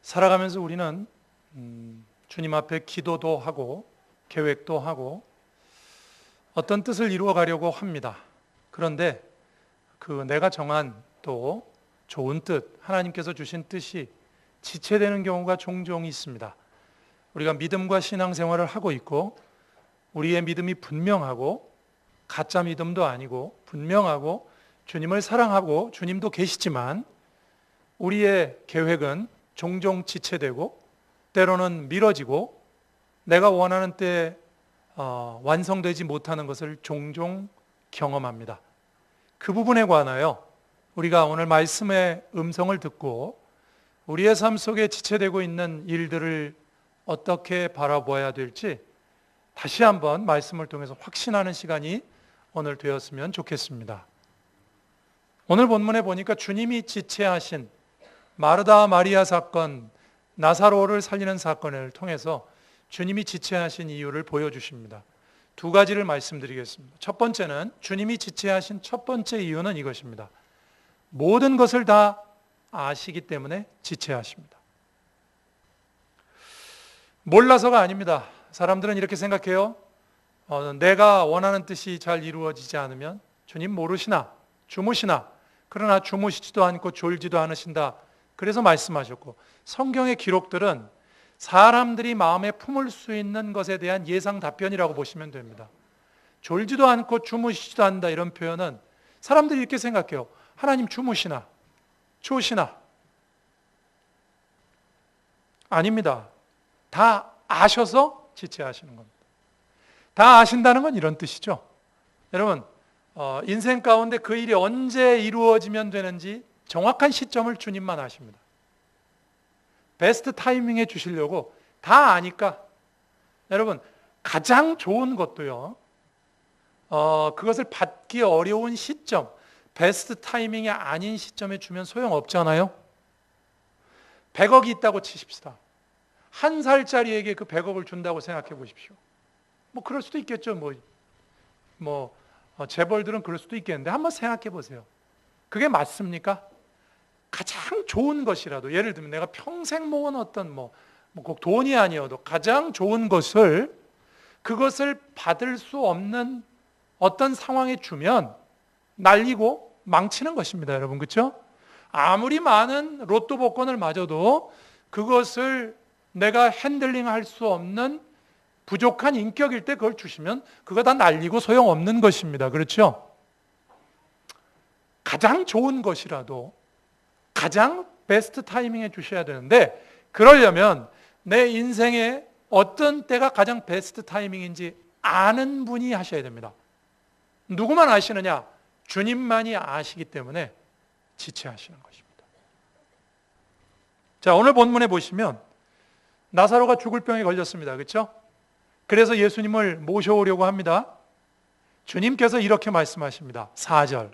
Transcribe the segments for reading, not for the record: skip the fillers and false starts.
살아가면서 우리는 주님 앞에 기도도 하고 계획도 하고 어떤 뜻을 이루어 가려고 합니다. 그런데 그 내가 정한 또 좋은 뜻, 하나님께서 주신 뜻이 지체되는 경우가 종종 있습니다. 우리가 믿음과 신앙생활을 하고 있고 우리의 믿음이 분명하고 가짜 믿음도 아니고 분명하고 주님을 사랑하고 주님도 계시지만 우리의 계획은 종종 지체되고 때로는 미뤄지고 내가 원하는 때에 완성되지 못하는 것을 종종 경험합니다. 그 부분에 관하여 우리가 오늘 말씀의 음성을 듣고 우리의 삶 속에 지체되고 있는 일들을 어떻게 바라보아야 될지 다시 한번 말씀을 통해서 확신하는 시간이 오늘 되었으면 좋겠습니다. 오늘 본문에 보니까 주님이 지체하신 마르다 마리아 사건, 나사로를 살리는 사건을 통해서 주님이 지체하신 이유를 보여주십니다. 두 가지를 말씀드리겠습니다. 첫 번째는 주님이 지체하신 첫 번째 이유는 이것입니다. 모든 것을 다 아시기 때문에 지체하십니다. 몰라서가 아닙니다. 사람들은 이렇게 생각해요. 내가 원하는 뜻이 잘 이루어지지 않으면 주님 모르시나, 주무시나, 그러나 주무시지도 않고 졸지도 않으신다. 그래서 말씀하셨고, 성경의 기록들은 사람들이 마음에 품을 수 있는 것에 대한 예상 답변이라고 보시면 됩니다. 졸지도 않고 주무시지도 않는다 이런 표현은 사람들이 이렇게 생각해요. 하나님 주무시나, 조시나. 아닙니다. 다 아셔서 지체하시는 겁니다. 다 아신다는 건 이런 뜻이죠. 여러분, 인생 가운데 그 일이 언제 이루어지면 되는지 정확한 시점을 주님만 아십니다. 베스트 타이밍에 주시려고 다 아니까 여러분 가장 좋은 것도요. 그것을 받기 어려운 시점, 베스트 타이밍이 아닌 시점에 주면 소용없잖아요. 100억이 있다고 치십시다. 1살짜리에게 그 100억을 준다고 생각해 보십시오. 뭐 그럴 수도 있겠죠. 재벌들은 그럴 수도 있겠는데 한번 생각해 보세요. 그게 맞습니까? 가장 좋은 것이라도, 예를 들면 내가 평생 모은 어떤 꼭 돈이 아니어도 가장 좋은 것을, 그것을 받을 수 없는 어떤 상황에 주면 날리고 망치는 것입니다. 여러분, 그렇죠? 아무리 많은 로또 복권을 맞아도 그것을 내가 핸들링할 수 없는 부족한 인격일 때 그걸 주시면 그거 다 날리고 소용없는 것입니다. 그렇죠? 가장 좋은 것이라도 가장 베스트 타이밍에 주셔야 되는데, 그러려면 내 인생에 어떤 때가 가장 베스트 타이밍인지 아는 분이 하셔야 됩니다. 누구만 아시느냐? 주님만이 아시기 때문에 지체하시는 것입니다. 자, 오늘 본문에 보시면 나사로가 죽을 병에 걸렸습니다. 그렇죠? 그래서 예수님을 모셔오려고 합니다. 주님께서 이렇게 말씀하십니다. 4절.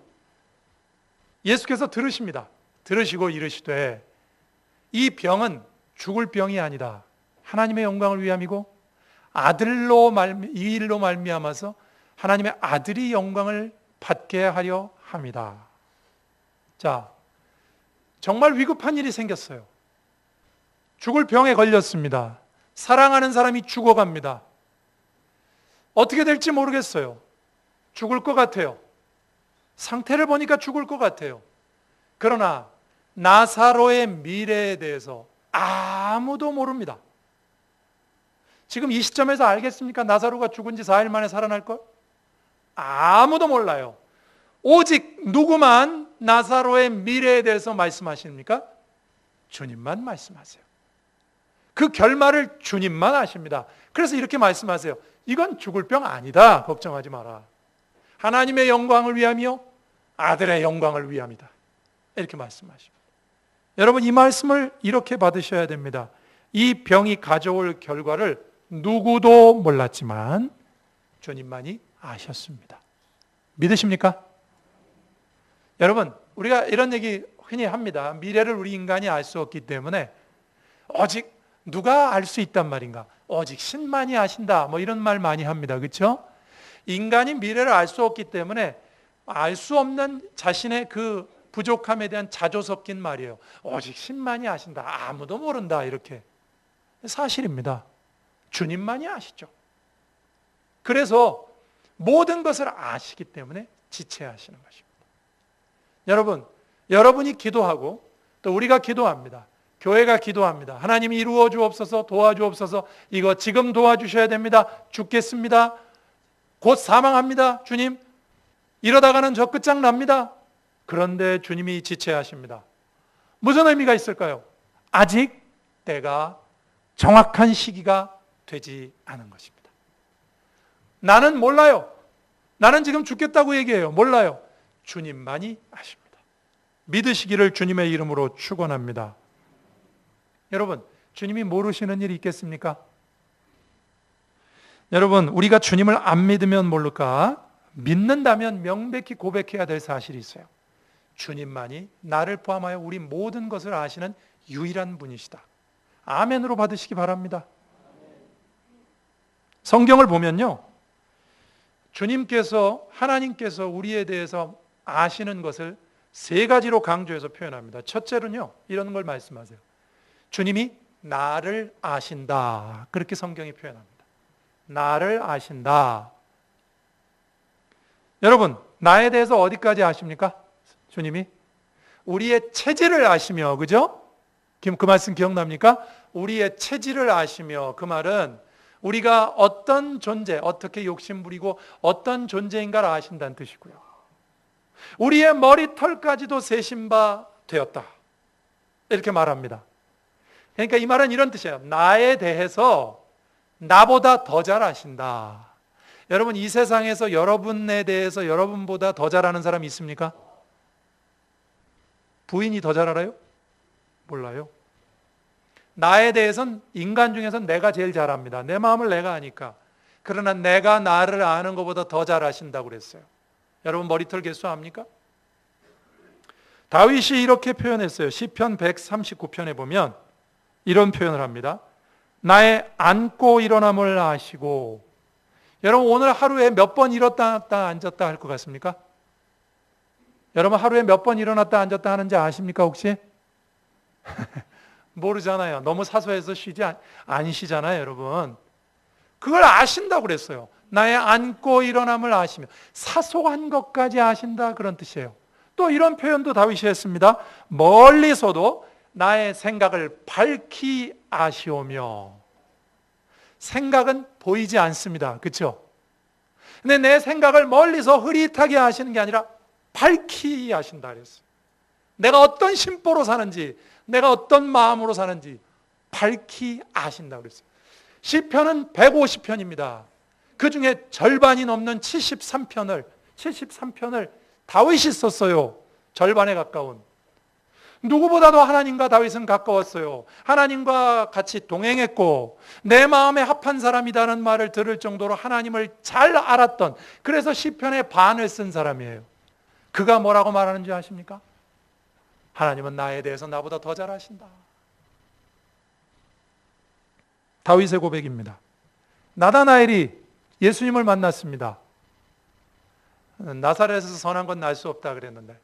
예수께서 들으십니다. 들으시고 이르시되 이 병은 죽을 병이 아니다. 하나님의 영광을 위함이고 이 일로 말미암아서 하나님의 아들이 영광을 받게 하려 함이다. 자, 정말 위급한 일이 생겼어요. 죽을 병에 걸렸습니다. 사랑하는 사람이 죽어갑니다. 어떻게 될지 모르겠어요. 죽을 것 같아요. 상태를 보니까 죽을 것 같아요. 그러나 나사로의 미래에 대해서 아무도 모릅니다. 지금 이 시점에서 알겠습니까? 나사로가 죽은 지 4일 만에 살아날 걸? 아무도 몰라요. 오직 누구만 나사로의 미래에 대해서 말씀하십니까? 주님만 말씀하세요. 그 결말을 주님만 아십니다. 그래서 이렇게 말씀하세요. 이건 죽을 병 아니다. 걱정하지 마라. 하나님의 영광을 위함이요 아들의 영광을 위함이다. 이렇게 말씀하십니다. 여러분, 이 말씀을 이렇게 받으셔야 됩니다. 이 병이 가져올 결과를 누구도 몰랐지만 주님만이 아셨습니다. 믿으십니까? 여러분, 우리가 이런 얘기 흔히 합니다. 미래를 우리 인간이 알 수 없기 때문에 오직 누가 알 수 있단 말인가? 오직 신만이 아신다. 이런 말 많이 합니다. 그렇죠? 인간이 미래를 알 수 없기 때문에 알 수 없는 자신의 그 부족함에 대한 자조 섞인 말이에요. 오직 신만이 아신다. 아무도 모른다. 이렇게. 사실입니다. 주님만이 아시죠. 그래서 모든 것을 아시기 때문에 지체하시는 것입니다. 여러분, 여러분이 기도하고 또 우리가 기도합니다. 교회가 기도합니다. 하나님이 이루어 주옵소서, 도와주옵소서, 이거 지금 도와주셔야 됩니다. 죽겠습니다. 곧 사망합니다. 주님, 이러다가는 저 끝장납니다. 그런데 주님이 지체하십니다. 무슨 의미가 있을까요? 아직 때가 정확한 시기가 되지 않은 것입니다. 나는 몰라요. 나는 지금 죽겠다고 얘기해요. 몰라요. 주님만이 아십니다. 믿으시기를 주님의 이름으로 축원합니다. 여러분, 주님이 모르시는 일이 있겠습니까? 여러분, 우리가 주님을 안 믿으면 모를까? 믿는다면 명백히 고백해야 될 사실이 있어요. 주님만이 나를 포함하여 우리 모든 것을 아시는 유일한 분이시다. 아멘으로 받으시기 바랍니다. 성경을 보면요, 주님께서, 하나님께서 우리에 대해서 아시는 것을 세 가지로 강조해서 표현합니다. 첫째로는요, 이런 걸 말씀하세요. 주님이 나를 아신다. 그렇게 성경이 표현합니다. 나를 아신다. 여러분, 나에 대해서 어디까지 아십니까? 주님이 우리의 체질을 아시며, 그죠? 그 말씀 기억납니까? 우리의 체질을 아시며, 그 말은 우리가 어떤 존재, 어떻게 욕심부리고 어떤 존재인가를 아신다는 뜻이고요. 우리의 머리털까지도 세신 바 되었다. 이렇게 말합니다. 그러니까 이 말은 이런 뜻이에요. 나에 대해서 나보다 더 잘 아신다. 여러분, 이 세상에서 여러분에 대해서 여러분보다 더 잘 아는 사람이 있습니까? 부인이 더 잘 알아요? 몰라요. 나에 대해서는 인간 중에서는 내가 제일 잘 압니다. 내 마음을 내가 아니까. 그러나 내가 나를 아는 것보다 더 잘 아신다고 그랬어요. 여러분, 머리털 개수 압니까? 다윗이 이렇게 표현했어요. 시편 139편에 보면 이런 표현을 합니다. 나의 앉고 일어남을 아시고. 여러분, 오늘 하루에 몇 번 일어났다 앉았다 할 것 같습니까? 여러분, 하루에 몇 번 일어났다 앉았다 하는지 아십니까 혹시? 모르잖아요. 너무 사소해서 안 쉬잖아요, 여러분. 그걸 아신다고 그랬어요. 나의 앉고 일어남을 아시며. 사소한 것까지 아신다, 그런 뜻이에요. 또 이런 표현도 다윗이 했습니다. 멀리서도 나의 생각을 밝히 아시오며. 생각은 보이지 않습니다. 그렇죠? 근데 내 생각을 멀리서 흐릿하게 아시는 게 아니라 밝히 아신다 그랬어요. 내가 어떤 심보로 사는지, 내가 어떤 마음으로 사는지 밝히 아신다 그랬어요. 시편은 150편입니다. 그 중에 절반이 넘는 73편을 다윗이 썼어요. 절반에 가까운. 누구보다도 하나님과 다윗은 가까웠어요. 하나님과 같이 동행했고 내 마음에 합한 사람이라는 말을 들을 정도로 하나님을 잘 알았던, 그래서 시편의 반을 쓴 사람이에요. 그가 뭐라고 말하는지 아십니까? 하나님은 나에 대해서 나보다 더 잘 아신다. 다윗의 고백입니다. 나다나엘이 예수님을 만났습니다. 나사렛에서 선한 건 날 수 없다 그랬는데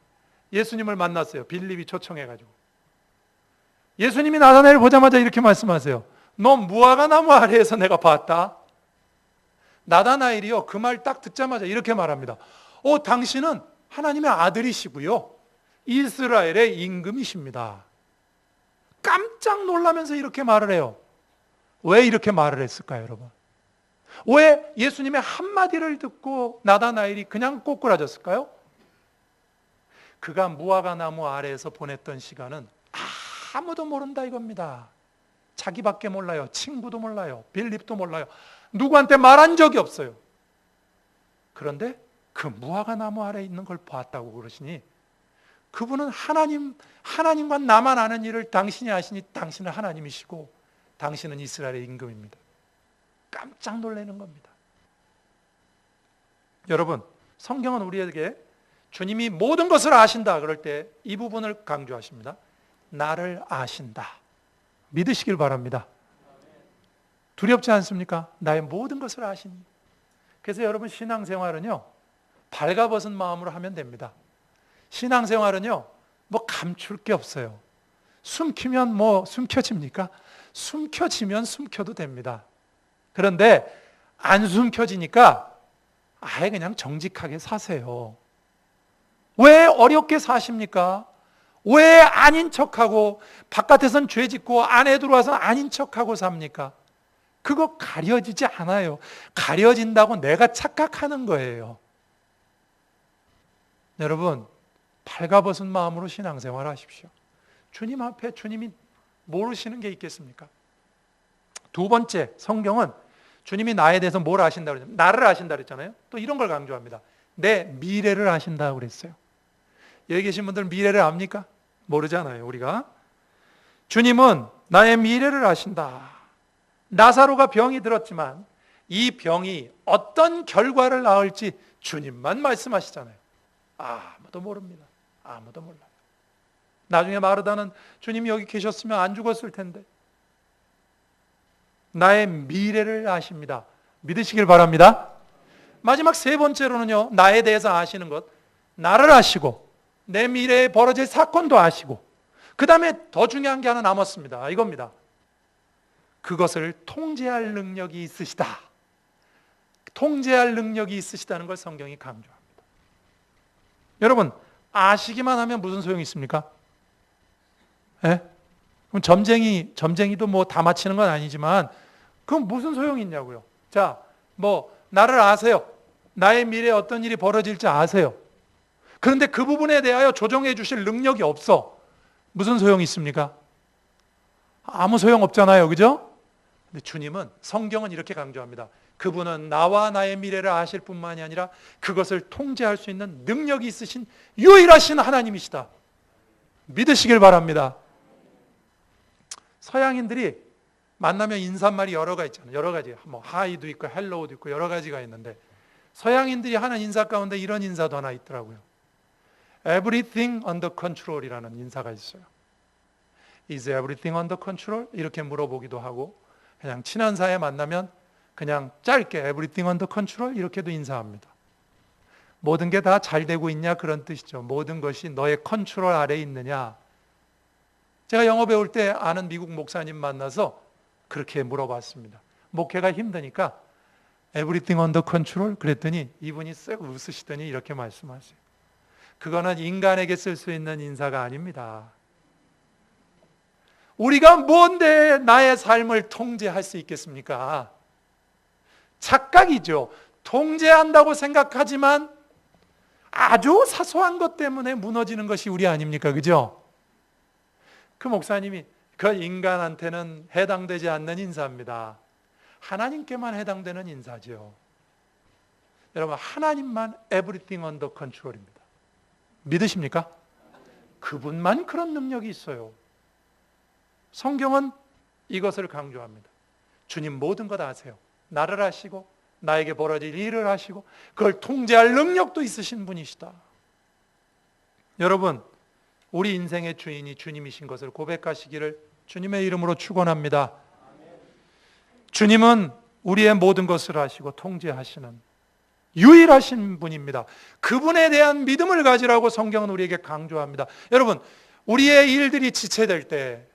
예수님을 만났어요. 빌립이 초청해가지고. 예수님이 나다나엘을 보자마자 이렇게 말씀하세요. 너 무화과 나무 아래에서 내가 봤다. 나다나엘이요, 그 말 딱 듣자마자 이렇게 말합니다. 당신은 하나님의 아들이시고요, 이스라엘의 임금이십니다. 깜짝 놀라면서 이렇게 말을 해요. 왜 이렇게 말을 했을까요, 여러분? 왜 예수님의 한마디를 듣고 나다나엘이 그냥 꼬꾸라졌을까요? 그가 무화과 나무 아래에서 보냈던 시간은 아무도 모른다 이겁니다. 자기밖에 몰라요. 친구도 몰라요. 빌립도 몰라요. 누구한테 말한 적이 없어요. 그런데 그 무화과 나무 아래에 있는 걸 봤다고 그러시니 그분은 하나님과 나만 아는 일을 당신이 아시니 당신은 하나님이시고 당신은 이스라엘의 임금입니다. 깜짝 놀라는 겁니다. 여러분, 성경은 우리에게 주님이 모든 것을 아신다 그럴 때 이 부분을 강조하십니다. 나를 아신다. 믿으시길 바랍니다. 두렵지 않습니까? 나의 모든 것을 아시니. 그래서 여러분, 신앙생활은요, 발가벗은 마음으로 하면 됩니다. 신앙생활은요, 뭐 감출 게 없어요. 숨기면 뭐 숨겨집니까? 숨겨지면 숨겨도 됩니다. 그런데 안 숨겨지니까 아예 그냥 정직하게 사세요. 왜 어렵게 사십니까? 왜 아닌 척하고 바깥에선 죄 짓고 안에 들어와서 아닌 척하고 삽니까? 그거 가려지지 않아요. 가려진다고 내가 착각하는 거예요. 여러분, 발가벗은 마음으로 신앙생활 하십시오. 주님 앞에 주님이 모르시는 게 있겠습니까? 두 번째, 성경은 주님이 나에 대해서 뭘 아신다고 그랬잖아요. 나를 아신다고 그랬잖아요. 또 이런 걸 강조합니다. 내 미래를 아신다고 그랬어요. 여기 계신 분들 미래를 압니까? 모르잖아요, 우리가. 주님은 나의 미래를 아신다. 나사로가 병이 들었지만 이 병이 어떤 결과를 낳을지 주님만 말씀하시잖아요. 아무도 모릅니다. 아무도 몰라요. 나중에 마르다는 주님이 여기 계셨으면 안 죽었을 텐데. 나의 미래를 아십니다. 믿으시길 바랍니다. 마지막 세 번째로는요, 나에 대해서 아시는 것, 나를 아시고 내 미래에 벌어질 사건도 아시고, 그 다음에 더 중요한 게 하나 남았습니다. 이겁니다. 그것을 통제할 능력이 있으시다. 통제할 능력이 있으시다는 걸 성경이 강조합니다. 여러분, 아시기만 하면 무슨 소용이 있습니까? 예? 그럼 점쟁이도 뭐 다 맞히는 건 아니지만 그럼 무슨 소용이 있냐고요. 자, 뭐 나를 아세요. 나의 미래에 어떤 일이 벌어질지 아세요. 그런데 그 부분에 대하여 조정해 주실 능력이 없어. 무슨 소용이 있습니까? 아무 소용 없잖아요. 그죠? 근데 주님은, 성경은 이렇게 강조합니다. 그분은 나와 나의 미래를 아실 뿐만이 아니라 그것을 통제할 수 있는 능력이 있으신 유일하신 하나님이시다. 믿으시길 바랍니다. 서양인들이 만나면 인사말이 여러 가지 있잖아요. 여러 가지. 뭐 하이도 있고 헬로우도 있고 여러 가지가 있는데, 서양인들이 하는 인사 가운데 이런 인사도 하나 있더라고요. Everything under control이라는 인사가 있어요. Is everything under control? 이렇게 물어보기도 하고, 그냥 친한 사이에 만나면 그냥 짧게 Everything under control? 이렇게도 인사합니다. 모든 게 다 잘 되고 있냐, 그런 뜻이죠. 모든 것이 너의 컨트롤 아래에 있느냐. 제가 영어 배울 때 아는 미국 목사님 만나서 그렇게 물어봤습니다. 목회가 힘드니까 Everything under control? 그랬더니 이분이 쓱 웃으시더니 이렇게 말씀하세요. 그거는 인간에게 쓸 수 있는 인사가 아닙니다. 우리가 뭔데 나의 삶을 통제할 수 있겠습니까? 착각이죠. 통제한다고 생각하지만 아주 사소한 것 때문에 무너지는 것이 우리 아닙니까? 그죠? 그 목사님이 그 인간한테는 해당되지 않는 인사입니다. 하나님께만 해당되는 인사죠. 여러분, 하나님만 everything under control입니다. 믿으십니까? 그분만 그런 능력이 있어요. 성경은 이것을 강조합니다. 주님 모든 것 아세요. 나를 아시고 나에게 벌어질 일을 아시고 그걸 통제할 능력도 있으신 분이시다. 여러분, 우리 인생의 주인이 주님이신 것을 고백하시기를 주님의 이름으로 축원합니다. 주님은 우리의 모든 것을 아시고 통제하시는 유일하신 분입니다. 그분에 대한 믿음을 가지라고 성경은 우리에게 강조합니다. 여러분, 우리의 일들이 지체될 때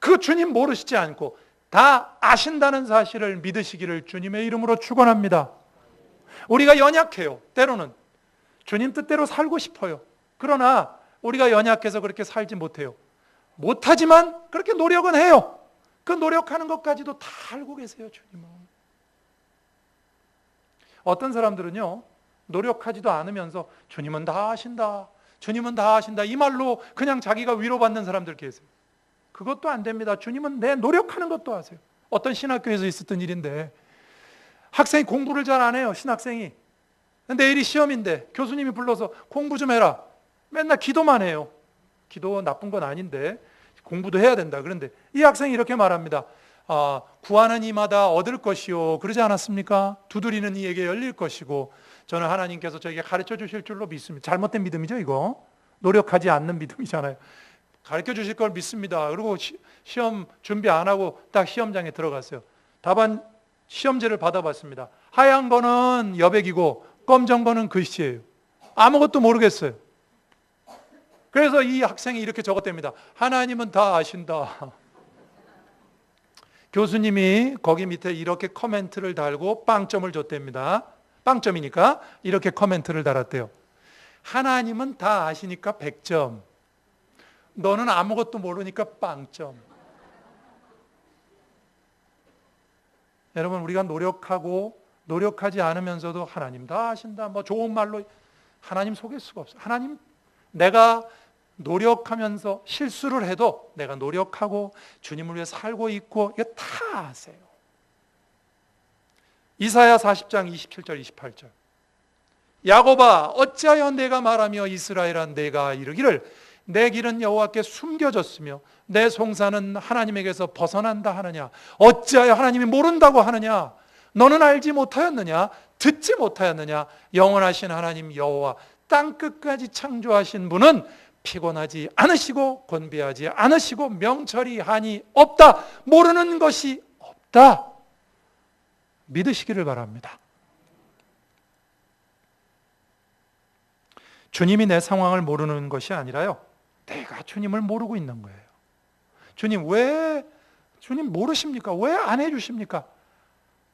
그 주님 모르시지 않고 다 아신다는 사실을 믿으시기를 주님의 이름으로 축원합니다. 우리가 연약해요. 때로는 주님 뜻대로 살고 싶어요. 그러나 우리가 연약해서 그렇게 살지 못해요. 못하지만 그렇게 노력은 해요. 그 노력하는 것까지도 다 알고 계세요, 주님은. 어떤 사람들은요, 노력하지도 않으면서 주님은 다 아신다, 주님은 다 아신다, 이 말로 그냥 자기가 위로받는 사람들 계세요. 그것도 안 됩니다. 주님은 내 노력하는 것도 아세요. 어떤 신학교에서 있었던 일인데, 학생이 공부를 잘 안 해요, 신학생이. 내일이 시험인데 교수님이 불러서 공부 좀 해라. 맨날 기도만 해요. 기도 나쁜 건 아닌데 공부도 해야 된다. 그런데 이 학생이 이렇게 말합니다. 구하는 이마다 얻을 것이요, 그러지 않았습니까? 두드리는 이에게 열릴 것이고, 저는 하나님께서 저에게 가르쳐 주실 줄로 믿습니다. 잘못된 믿음이죠, 이거. 노력하지 않는 믿음이잖아요. 가르쳐 주실 걸 믿습니다. 그리고 시험 준비 안 하고 딱 시험장에 들어갔어요. 답안 시험지를 받아봤습니다. 하얀 거는 여백이고 검정 거는 글씨예요. 아무것도 모르겠어요. 그래서 이 학생이 이렇게 적었답니다. 하나님은 다 아신다. 교수님이 거기 밑에 이렇게 코멘트를 달고 빵점을 줬답니다. 빵점이니까 이렇게 코멘트를 달았대요. 하나님은 다 아시니까 100점. 너는 아무것도 모르니까 빵점. 여러분, 우리가 노력하지 않으면서도 하나님 다 아신다, 뭐 좋은 말로 하나님 속일 수가 없어요. 하나님, 내가 노력하면서 실수를 해도 내가 노력하고 주님을 위해 살고 있고 이거 다 아세요. 이사야 40장 27절 28절. 야곱아, 어찌하여 내가 말하며 이스라엘아 내가 이르기를 내 길은 여호와께 숨겨졌으며 내 송사는 하나님에게서 벗어난다 하느냐. 어찌하여 하나님이 모른다고 하느냐. 너는 알지 못하였느냐. 듣지 못하였느냐. 영원하신 하나님 여호와 땅끝까지 창조하신 분은 피곤하지 않으시고 곤비하지 않으시고 명철이 한이 없다. 모르는 것이 없다. 믿으시기를 바랍니다. 주님이 내 상황을 모르는 것이 아니라요, 내가 주님을 모르고 있는 거예요. 주님 모르십니까? 왜 안 해주십니까?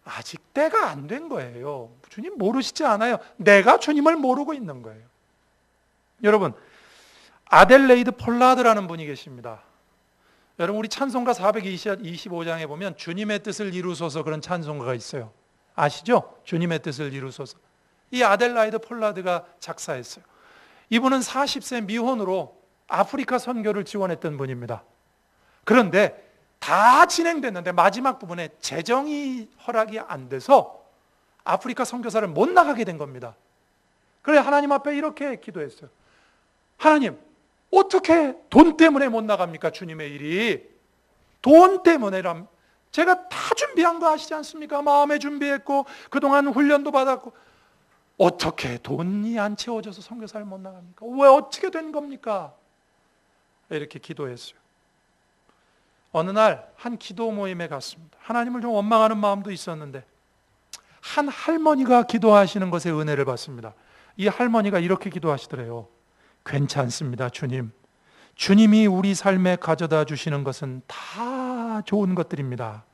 아직 때가 안 된 거예요. 주님 모르시지 않아요. 내가 주님을 모르고 있는 거예요. 여러분, 아델레이드 폴라드라는 분이 계십니다. 여러분, 우리 찬송가 425장에 보면 주님의 뜻을 이루소서 그런 찬송가가 있어요. 아시죠? 주님의 뜻을 이루소서. 이 아델라이드 폴라드가 작사했어요. 이분은 40세 미혼으로 아프리카 선교를 지원했던 분입니다. 그런데 다 진행됐는데 마지막 부분에 재정이 허락이 안 돼서 아프리카 선교사를 못 나가게 된 겁니다. 그래 하나님 앞에 이렇게 기도했어요. 하나님, 어떻게 돈 때문에 못 나갑니까? 주님의 일이 돈 때문에람 제가 다 준비한 거 아시지 않습니까? 마음에 준비했고 그동안 훈련도 받았고 어떻게 돈이 안 채워져서 선교사를 못 나갑니까? 왜 어떻게 된 겁니까? 이렇게 기도했어요. 어느 날 한 기도 모임에 갔습니다. 하나님을 좀 원망하는 마음도 있었는데 한 할머니가 기도하시는 것에 은혜를 받습니다. 이 할머니가 이렇게 기도하시더래요. 괜찮습니다, 주님. 주님이 우리 삶에 가져다 주시는 것은 다 좋은 것들입니다.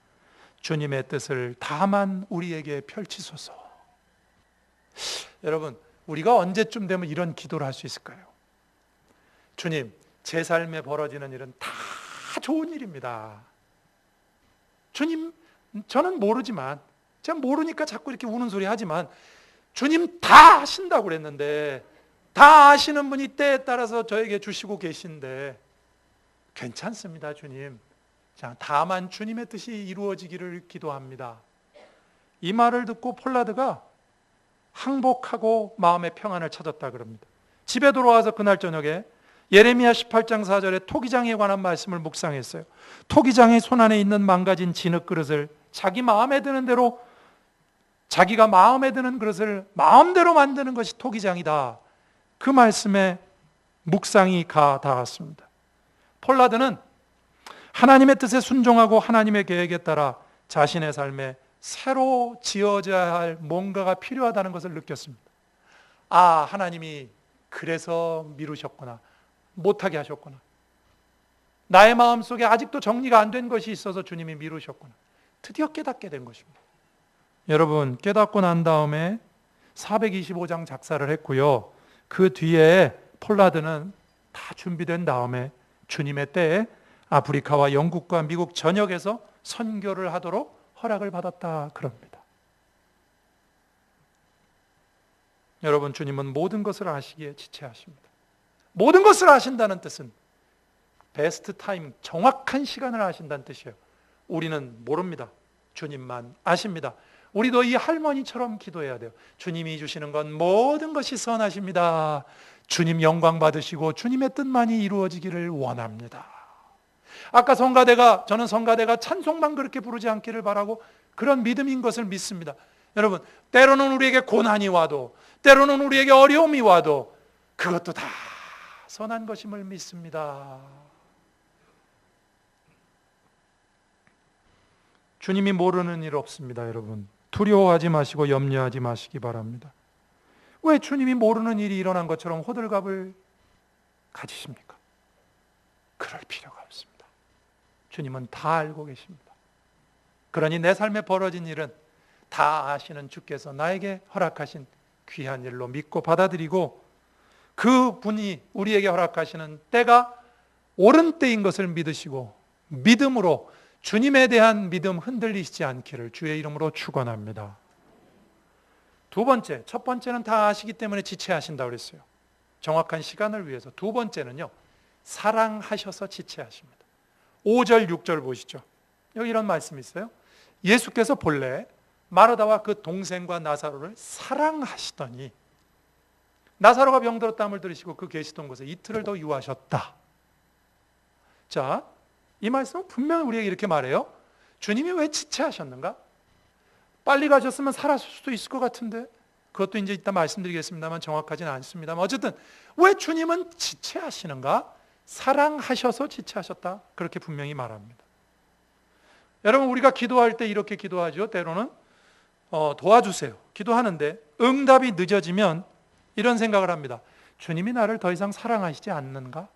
주님의 뜻을 다만 우리에게 펼치소서. 여러분, 우리가 언제쯤 되면 이런 기도를 할 수 있을까요? 주님, 제 삶에 벌어지는 일은 다 좋은 일입니다. 주님, 저는 모르지만, 제가 모르니까 자꾸 이렇게 우는 소리 하지만 주님 다 아신다고 그랬는데 다 아시는 분이 때에 따라서 저에게 주시고 계신데 괜찮습니다, 주님. 자, 다만 주님의 뜻이 이루어지기를 기도합니다. 이 말을 듣고 폴라드가 항복하고 마음의 평안을 찾았다 그럽니다. 집에 돌아와서 그날 저녁에 예레미야 18장 4절에 토기장에 관한 말씀을 묵상했어요. 토기장의 손안에 있는 망가진 진흙 그릇을 자기 마음에 드는 대로, 자기가 마음에 드는 그릇을 마음대로 만드는 것이 토기장이다. 그 말씀에 묵상이 닿았습니다. 폴라드는 하나님의 뜻에 순종하고 하나님의 계획에 따라 자신의 삶에 새로 지어져야 할 뭔가가 필요하다는 것을 느꼈습니다. 아, 하나님이 그래서 미루셨구나. 못하게 하셨구나. 나의 마음속에 아직도 정리가 안 된 것이 있어서 주님이 미루셨구나. 드디어 깨닫게 된 것입니다. 여러분, 깨닫고 난 다음에 425장 작사를 했고요. 그 뒤에 폴라드는 다 준비된 다음에 주님의 때에 아프리카와 영국과 미국 전역에서 선교를 하도록 허락을 받았다 그럽니다. 여러분, 주님은 모든 것을 아시기에 지체하십니다. 모든 것을 아신다는 뜻은 베스트 타임, 정확한 시간을 아신다는 뜻이에요. 우리는 모릅니다. 주님만 아십니다. 우리도 이 할머니처럼 기도해야 돼요. 주님이 주시는 건 모든 것이 선하십니다. 주님 영광 받으시고 주님의 뜻만이 이루어지기를 원합니다. 아까 저는 성가대가 찬송만 그렇게 부르지 않기를 바라고 그런 믿음인 것을 믿습니다. 여러분, 때로는 우리에게 고난이 와도, 때로는 우리에게 어려움이 와도 그것도 다 선한 것임을 믿습니다. 주님이 모르는 일 없습니다, 여러분. 두려워하지 마시고 염려하지 마시기 바랍니다. 왜 주님이 모르는 일이 일어난 것처럼 호들갑을 가지십니까? 그럴 필요가 없습니다. 주님은 다 알고 계십니다. 그러니 내 삶에 벌어진 일은 다 아시는 주께서 나에게 허락하신 귀한 일로 믿고 받아들이고, 그 분이 우리에게 허락하시는 때가 옳은 때인 것을 믿으시고 믿음으로 주님에 대한 믿음 흔들리시지 않기를 주의 이름으로 축원합니다. 두 번째, 첫 번째는 다 아시기 때문에 지체하신다고 그랬어요. 정확한 시간을 위해서. 두 번째는요, 사랑하셔서 지체하십니다. 5절, 6절 보시죠. 여기 이런 말씀이 있어요. 예수께서 본래 마르다와 그 동생과 나사로를 사랑하시더니 나사로가 병들었다함을 들으시고 그 계시던 곳에 이틀을 더 유하셨다. 자, 이 말씀은 분명히 우리에게 이렇게 말해요. 주님이 왜 지체하셨는가? 빨리 가셨으면 살았을 수도 있을 것 같은데, 그것도 이제 이따 말씀드리겠습니다만 정확하지는 않습니다만, 어쨌든 왜 주님은 지체하시는가? 사랑하셔서 지체하셨다, 그렇게 분명히 말합니다. 여러분, 우리가 기도할 때 이렇게 기도하죠. 때로는 도와주세요, 기도하는데 응답이 늦어지면 이런 생각을 합니다. 주님이 나를 더 이상 사랑하시지 않는가?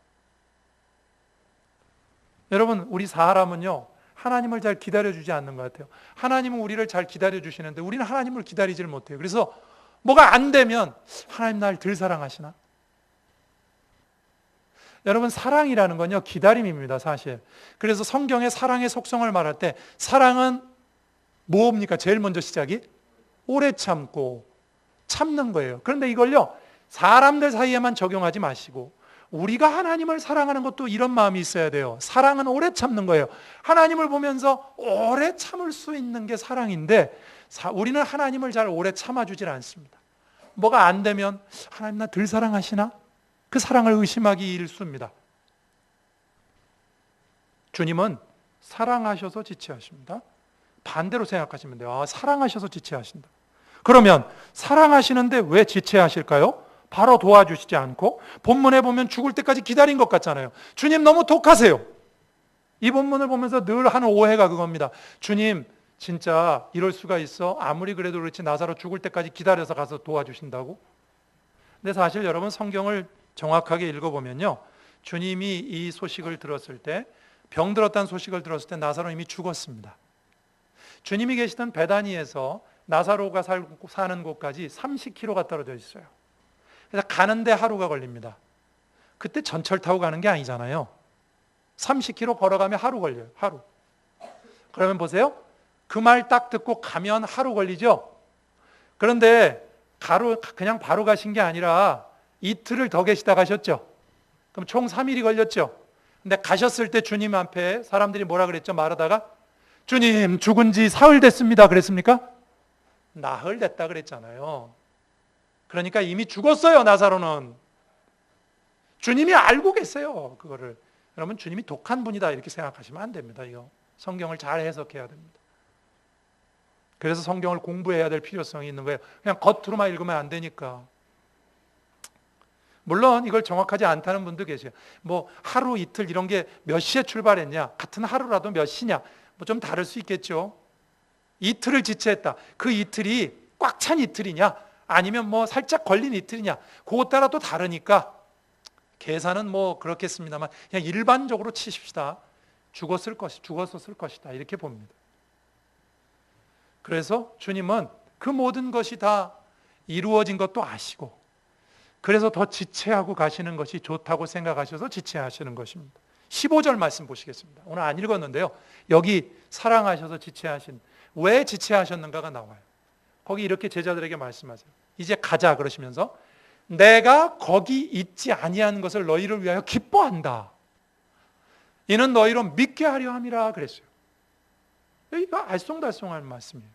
여러분, 우리 사람은요, 하나님을 잘 기다려주지 않는 것 같아요. 하나님은 우리를 잘 기다려주시는데 우리는 하나님을 기다리질 못해요. 그래서 뭐가 안 되면 하나님 날 덜 사랑하시나? 여러분, 사랑이라는 건요, 기다림입니다, 사실. 그래서 성경의 사랑의 속성을 말할 때 사랑은 뭡니까? 제일 먼저 시작이 오래 참고 참는 거예요. 그런데 이걸요, 사람들 사이에만 적용하지 마시고 우리가 하나님을 사랑하는 것도 이런 마음이 있어야 돼요. 사랑은 오래 참는 거예요. 하나님을 보면서 오래 참을 수 있는 게 사랑인데, 우리는 하나님을 잘 오래 참아주질 않습니다. 뭐가 안 되면 하나님 나 덜 사랑하시나? 그 사랑을 의심하기 일쑤입니다. 주님은 사랑하셔서 지체하십니다. 반대로 생각하시면 돼요. 사랑하셔서 지체하신다. 그러면 사랑하시는데 왜 지체하실까요? 바로 도와주시지 않고, 본문에 보면 죽을 때까지 기다린 것 같잖아요. 주님 너무 독하세요. 이 본문을 보면서 늘 하는 오해가 그겁니다. 주님 진짜 이럴 수가 있어? 아무리 그래도 그렇지 나사로 죽을 때까지 기다려서 가서 도와주신다고? 근데 사실 여러분, 성경을 정확하게 읽어보면요, 주님이 이 소식을 들었을 때, 병들었다는 소식을 들었을 때 나사로 이미 죽었습니다. 주님이 계시던 베다니에서 나사로가 사는 곳까지 30km가 떨어져 있어요. 그래서 가는데 하루가 걸립니다. 그때 전철 타고 가는 게 아니잖아요. 30km 걸어가면 하루 걸려요. 하루. 그러면 보세요. 그 말 딱 듣고 가면 하루 걸리죠. 그런데 그냥 바로 가신 게 아니라 이틀을 더 계시다 가셨죠. 그럼 총 3일이 걸렸죠. 근데 가셨을 때 주님 앞에 사람들이 뭐라 그랬죠? 말하다가 주님 죽은 지 사흘 됐습니다 그랬습니까? 나흘 됐다 그랬잖아요. 그러니까 이미 죽었어요, 나사로는. 주님이 알고 계세요, 그거를. 여러분, 주님이 독한 분이다 이렇게 생각하시면 안 됩니다. 이거 성경을 잘 해석해야 됩니다. 그래서 성경을 공부해야 될 필요성이 있는 거예요. 그냥 겉으로만 읽으면 안 되니까. 물론 이걸 정확하지 않다는 분도 계세요. 뭐 하루 이틀 이런 게 몇 시에 출발했냐, 같은 하루라도 몇 시냐, 뭐 좀 다를 수 있겠죠. 이틀을 지체했다. 그 이틀이 꽉 찬 이틀이냐, 아니면 뭐 살짝 걸린 이틀이냐, 그것 따라 또 다르니까 계산은 뭐 그렇겠습니다만 그냥 일반적으로 치십시다. 죽었었을 것이다 이렇게 봅니다. 그래서 주님은 그 모든 것이 다 이루어진 것도 아시고, 그래서 더 지체하고 가시는 것이 좋다고 생각하셔서 지체하시는 것입니다. 15절 말씀 보시겠습니다. 오늘 안 읽었는데요, 여기 사랑하셔서 지체하신, 왜 지체하셨는가가 나와요. 거기 이렇게 제자들에게 말씀하세요. 이제 가자 그러시면서 내가 거기 있지 아니한 것을 너희를 위하여 기뻐한다. 이는 너희로 믿게 하려 함이라 그랬어요. 이거 알쏭달쏭한 말씀이에요.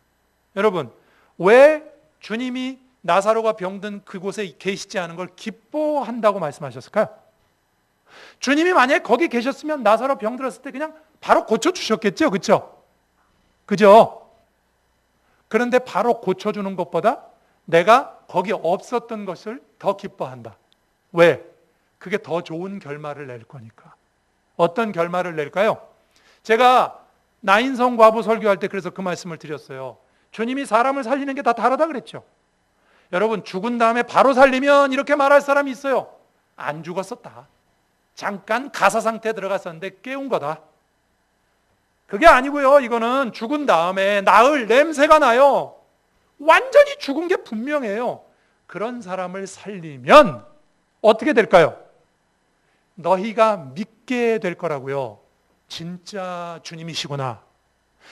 여러분, 왜 주님이 나사로가 병든 그곳에 계시지 않은 걸 기뻐한다고 말씀하셨을까요? 주님이 만약에 거기 계셨으면 나사로 병들었을 때 그냥 바로 고쳐주셨겠죠. 그렇죠? 그죠? 그런데 바로 고쳐주는 것보다 내가 거기 없었던 것을 더 기뻐한다. 왜? 그게 더 좋은 결말을 낼 거니까. 어떤 결말을 낼까요? 제가 나인성 과부 설교할 때 그래서 그 말씀을 드렸어요. 주님이 사람을 살리는 게 다 다르다 그랬죠. 여러분, 죽은 다음에 바로 살리면 이렇게 말할 사람이 있어요. 안 죽었었다. 잠깐 가사 상태에 들어갔었는데 깨운 거다. 그게 아니고요. 이거는 죽은 다음에 나을 냄새가 나요. 완전히 죽은 게 분명해요. 그런 사람을 살리면 어떻게 될까요? 너희가 믿게 될 거라고요. 진짜 주님이시구나.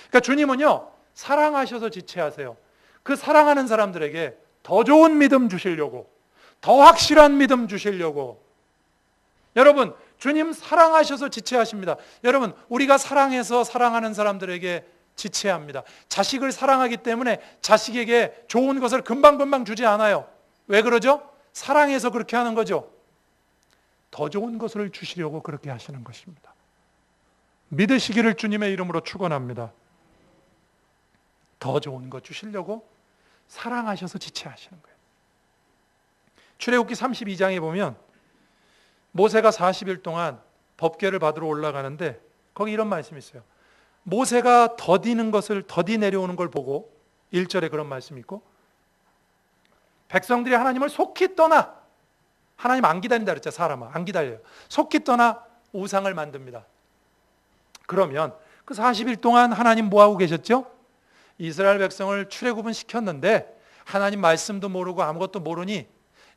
그러니까 주님은요, 사랑하셔서 지체하세요. 그 사랑하는 사람들에게 더 좋은 믿음 주시려고, 더 확실한 믿음 주시려고. 여러분, 주님 사랑하셔서 지체하십니다. 여러분, 우리가 사랑해서 사랑하는 사람들에게 지체합니다. 자식을 사랑하기 때문에 자식에게 좋은 것을 금방금방 주지 않아요. 왜 그러죠? 사랑해서 그렇게 하는 거죠. 더 좋은 것을 주시려고 그렇게 하시는 것입니다. 믿으시기를 주님의 이름으로 축원합니다. 더 좋은 것 주시려고 사랑하셔서 지체하시는 거예요. 출애굽기 32장에 보면 모세가 40일 동안 법궤를 받으러 올라가는데 거기 이런 말씀이 있어요. 모세가 더디 내려오는 걸 보고 1절에 그런 말씀이 있고, 백성들이 하나님을 속히 떠나, 하나님 안 기다린다 그랬죠. 사람은 안 기다려요. 속히 떠나 우상을 만듭니다. 그러면 그 40일 동안 하나님 뭐하고 계셨죠? 이스라엘 백성을 출애굽은 시켰는데 하나님 말씀도 모르고 아무것도 모르니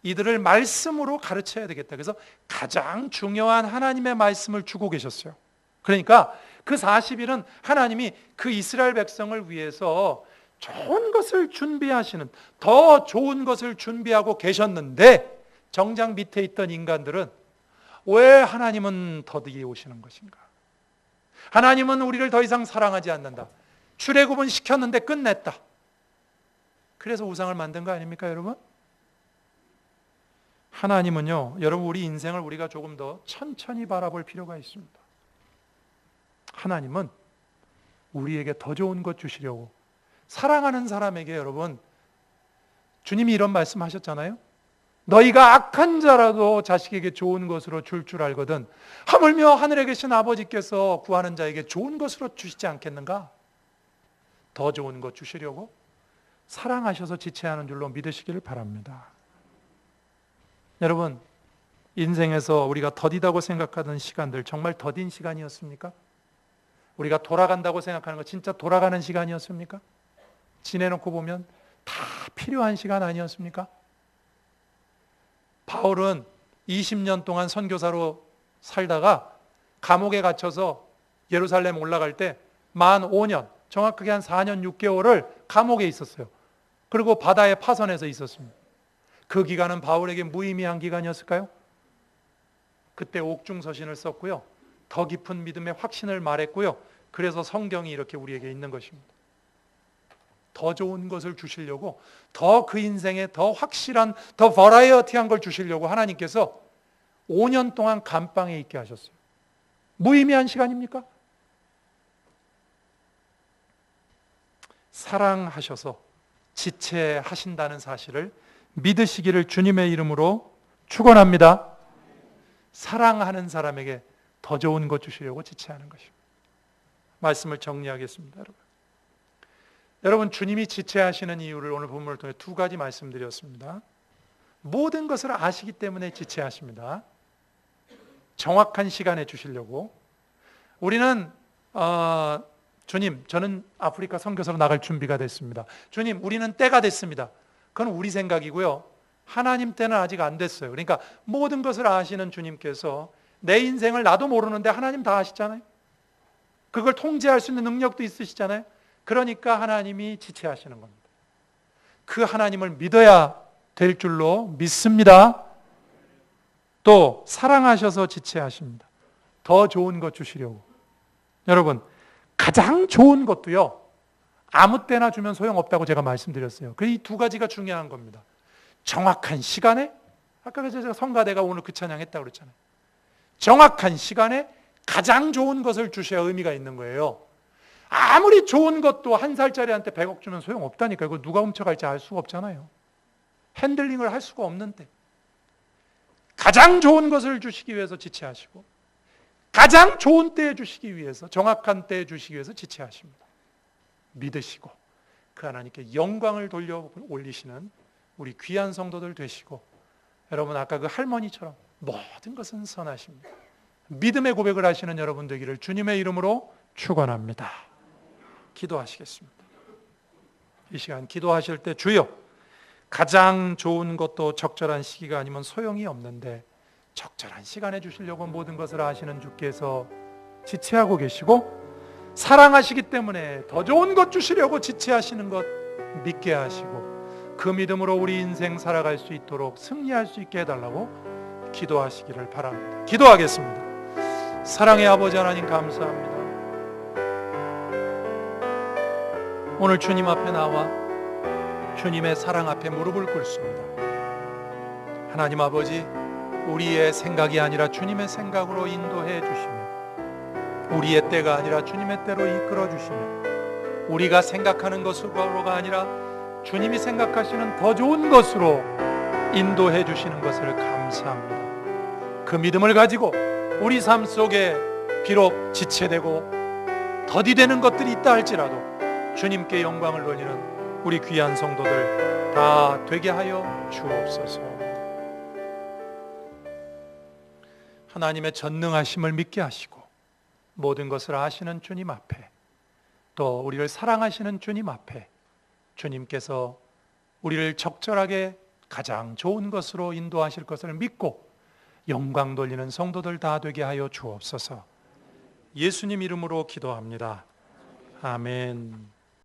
이들을 말씀으로 가르쳐야 되겠다. 그래서 가장 중요한 하나님의 말씀을 주고 계셨어요. 그러니까 그 40일은 하나님이 그 이스라엘 백성을 위해서 좋은 것을 준비하시는, 더 좋은 것을 준비하고 계셨는데 정작 밑에 있던 인간들은 왜 하나님은 더디게 오시는 것인가? 하나님은 우리를 더 이상 사랑하지 않는다. 출애굽은 시켰는데 끝냈다. 그래서 우상을 만든 거 아닙니까, 여러분? 하나님은요, 여러분, 우리 인생을 우리가 조금 더 천천히 바라볼 필요가 있습니다. 하나님은 우리에게 더 좋은 것 주시려고, 사랑하는 사람에게, 여러분, 주님이 이런 말씀 하셨잖아요. 너희가 악한 자라도 자식에게 좋은 것으로 줄 줄 알거든 하물며 하늘에 계신 아버지께서 구하는 자에게 좋은 것으로 주시지 않겠는가? 더 좋은 것 주시려고 사랑하셔서 지체하는 줄로 믿으시기를 바랍니다. 여러분, 인생에서 우리가 더디다고 생각하던 시간들 정말 더딘 시간이었습니까? 우리가 돌아간다고 생각하는 거 진짜 돌아가는 시간이었습니까? 지내놓고 보면 다 필요한 시간 아니었습니까? 바울은 20년 동안 선교사로 살다가 감옥에 갇혀서 예루살렘 올라갈 때 만 5년, 정확하게 한 4년 6개월을 감옥에 있었어요. 그리고 바다에 파선해서 있었습니다. 그 기간은 바울에게 무의미한 기간이었을까요? 그때 옥중서신을 썼고요. 더 깊은 믿음의 확신을 말했고요. 그래서 성경이 이렇게 우리에게 있는 것입니다. 더 좋은 것을 주시려고, 더 그 인생에 더 확실한, 더 버라이어티한 걸 주시려고 하나님께서 5년 동안 감방에 있게 하셨어요. 무의미한 시간입니까? 사랑하셔서 지체하신다는 사실을 믿으시기를 주님의 이름으로 축원합니다. 사랑하는 사람에게 더 좋은 것 주시려고 지체하는 것입니다. 말씀을 정리하겠습니다, 여러분. 여러분, 주님이 지체하시는 이유를 오늘 본문을 통해 두 가지 말씀드렸습니다. 모든 것을 아시기 때문에 지체하십니다. 정확한 시간에 주시려고. 우리는 주님, 저는 아프리카 선교사로 나갈 준비가 됐습니다. 주님, 우리는 때가 됐습니다. 그건 우리 생각이고요. 하나님 때는 아직 안 됐어요. 그러니까 모든 것을 아시는 주님께서 내 인생을 나도 모르는데 하나님 다 아시잖아요. 그걸 통제할 수 있는 능력도 있으시잖아요. 그러니까 하나님이 지체하시는 겁니다. 그 하나님을 믿어야 될 줄로 믿습니다. 또 사랑하셔서 지체하십니다. 더 좋은 것 주시려고. 여러분, 가장 좋은 것도요, 아무 때나 주면 소용없다고 제가 말씀드렸어요. 그 이 두 가지가 중요한 겁니다. 정확한 시간에, 아까 제가 성가대가 오늘 그 찬양했다고 그랬잖아요. 정확한 시간에 가장 좋은 것을 주셔야 의미가 있는 거예요. 아무리 좋은 것도 한 살짜리한테 100억 주면 소용없다니까요. 이거 누가 훔쳐갈지 알 수가 없잖아요. 핸들링을 할 수가 없는데. 가장 좋은 것을 주시기 위해서 지체하시고, 가장 좋은 때에 주시기 위해서, 정확한 때에 주시기 위해서 지체하십니다. 믿으시고 그 하나님께 영광을 돌려 올리시는 우리 귀한 성도들 되시고, 여러분 아까 그 할머니처럼 모든 것은 선하십니다. 믿음의 고백을 하시는 여러분 되기를 주님의 이름으로 축원합니다. 기도하시겠습니다. 이 시간 기도하실 때 주여, 가장 좋은 것도 적절한 시기가 아니면 소용이 없는데 적절한 시간에 주시려고 모든 것을 아시는 주께서 지체하고 계시고, 사랑하시기 때문에 더 좋은 것 주시려고 지체하시는 것 믿게 하시고, 그 믿음으로 우리 인생 살아갈 수 있도록 승리할 수 있게 해달라고 기도하시기를 바랍니다. 기도하겠습니다. 사랑의 아버지 하나님, 감사합니다. 오늘 주님 앞에 나와 주님의 사랑 앞에 무릎을 꿇습니다. 하나님 아버지, 우리의 생각이 아니라 주님의 생각으로 인도해 주시며, 우리의 때가 아니라 주님의 때로 이끌어 주시며, 우리가 생각하는 것으로가 아니라 주님이 생각하시는 더 좋은 것으로 인도해 주시는 것을 감사합니다. 그 믿음을 가지고 우리 삶 속에 비록 지체되고 더디되는 것들이 있다 할지라도 주님께 영광을 돌리는 우리 귀한 성도들 다 되게 하여 주옵소서. 하나님의 전능하심을 믿게 하시고, 모든 것을 아시는 주님 앞에, 또 우리를 사랑하시는 주님 앞에 주님께서 우리를 적절하게 가장 좋은 것으로 인도하실 것을 믿고 영광 돌리는 성도들 다 되게 하여 주옵소서. 예수님 이름으로 기도합니다. 아멘.